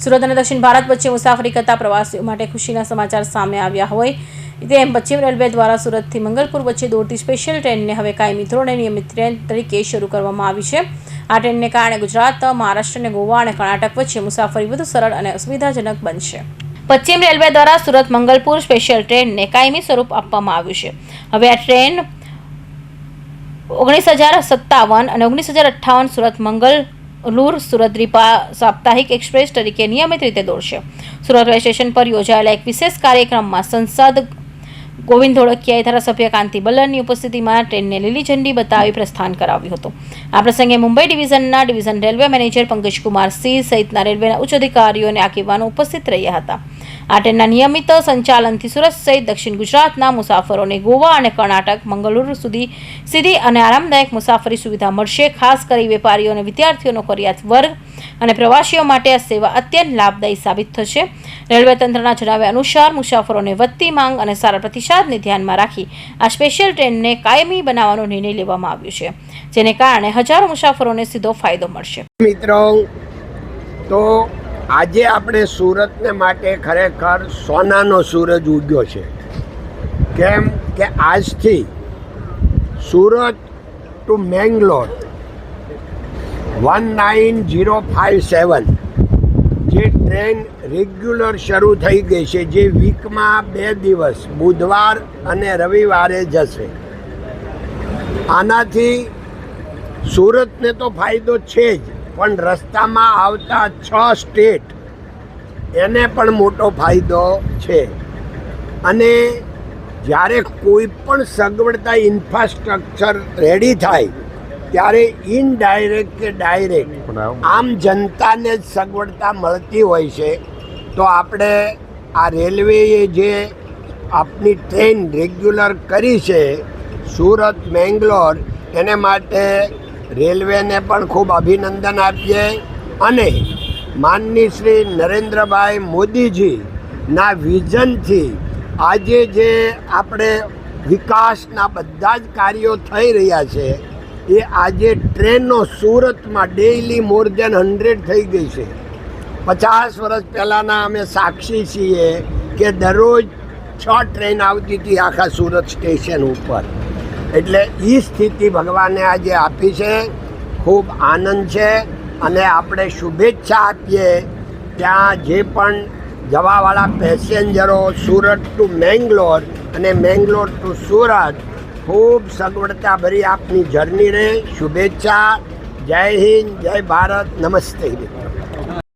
સુરત અને દક્ષિણ ભારત વચ્ચે મુસાફરી કરતા પ્રવાસીઓ માટે ખુશીના સમાચાર સામે આવ્યા હોય તેમ પશ્ચિમ રેલવે દ્વારા સુરતથી મંગલપુર વચ્ચે દોડતી સ્પેશિયલ ટ્રેનને હવે કાયમી ધોરણે નિયમિત ટ્રેન તરીકે શરૂ કરવામાં આવી છે. આ ટ્રેનને કારણે ગુજરાત, મહારાષ્ટ્ર અને ગોવા અને કર્ણાટક વચ્ચે મુસાફરી વધુ સરળ અને સુવિધાજનક બનશે. પશ્ચિમ રેલવે દ્વારા સુરત મંગલપુર સ્પેશિયલ ટ્રેનને કાયમી સ્વરૂપ આપવામાં આવ્યું છે. હવે આ ટ્રેન 19,057 અને 19,058 સુરત મંગલુર સુરત સાપ્તાહિક એક્સપ્રેસ તરીકે નિયમિત રીતે દોડશે. સુરત રેલવે સ્ટેશન પર યોજાયેલા એક વિશેષ કાર્યક્રમમાં સંસદ ગોવિંદ ધોળકિયાએ ધારાસભ્ય કાંતિ બલ્લરની ઉપસ્થિતિમાં ટ્રેનને લીલી ઝંડી બતાવી પ્રસ્થાન કરાવ્યું હતું. આ પ્રસંગે Mumbai division railway manager Pankajkumar Singh સહિતના રેલવેના ઉચ્ચ અધિકારીઓ અને આગેવાનો ઉપસ્થિત રહ્યા હતા. આ ટ્રેનના નિયમિત સંચાલનથી સુરત સહિત દક્ષિણ ગુજરાતના મુસાફરોને ગોવા અને કર્ણાટક મંગલુરુ સુધી સીધી અને આરામદાયક મુસાફરી સુવિધા મળશે. ખાસ કરી વેપારીઓ અને વિદ્યાર્થીઓ, નોકરિયાત વર્ગ અને પ્રવાસીઓ માટે આ સેવા અત્યંત લાભદાયી સાબિત થશે. રેલવે તંત્રના જણાવ્યા અનુસાર મુસાફરોને વધતી માંગ અને સારા પ્રતિસાદને ધ્યાનમાં રાખી આ સ્પેશિયલ ટ્રેનને કાયમી બનાવવાનો નિર્ણય લેવામાં આવ્યો છે, જેને કારણે હજારો મુસાફરોને સીધો ફાયદો મળશે. મિત્રો, તો આજે આપણે સુરતને માટે ખરેખર સોનાનો સૂરજ ઉગ્યો છે. કેમ કે આજથી સુરત ટુ મેંગલોર 19057 જે ટ્રેન રેગ્યુલર શરૂ થઈ ગઈ છે, જે વીકમાં 2 દિવસ બુધવાર અને રવિવારે જશે. આનાથી સુરતને તો ફાયદો છે જ, પણ રસ્તામાં આવતા 6 સ્ટેટ એને પણ મોટો ફાયદો છે. અને જ્યારે કોઈ પણ સગવડતા ઇન્ફ્રાસ્ટ્રક્ચર રેડી થાય ત્યારે ઇનડાયરેક્ટ કે ડાયરેક્ટ આમ જનતાને જ સગવડતા મળતી હોય છે. તો આપણે આ રેલવેએ જે આપણી ટ્રેન રેગ્યુલર કરી છે સુરત મેંગલોર, એને માટે રેલવેને પણ ખૂબ અભિનંદન આપીએ. અને માનનીય શ્રી નરેન્દ્રભાઈ મોદીજીના વિઝનથી આજે જે આપણે વિકાસના બધા જ કાર્યો થઈ રહ્યા છે, એ આજે ટ્રેનો સુરતમાં ડેઇલી મોર દેન 100 થઈ ગઈ છે. 50 વર્ષ પહેલાંના અમે સાક્ષી છીએ કે દરરોજ 6 ટ્રેન આવતી હતી આખા સુરત સ્ટેશન ઉપર. એટલે એ સ્થિતિ ભગવાને આજે આપી છે. ખૂબ આનંદ છે. અને આપણે શુભેચ્છા આપીએ ત્યાં જે પણ જવાવાળા પેસેન્જરો સુરત ટુ મેંગલોર અને મેંગલોર ટુ સુરત, ખૂબ સગવડતા ભરી આપની જર્ની રહે. શુભેચ્છા. જય હિન્દ, જય ભારત, નમસ્તે મિત્રો.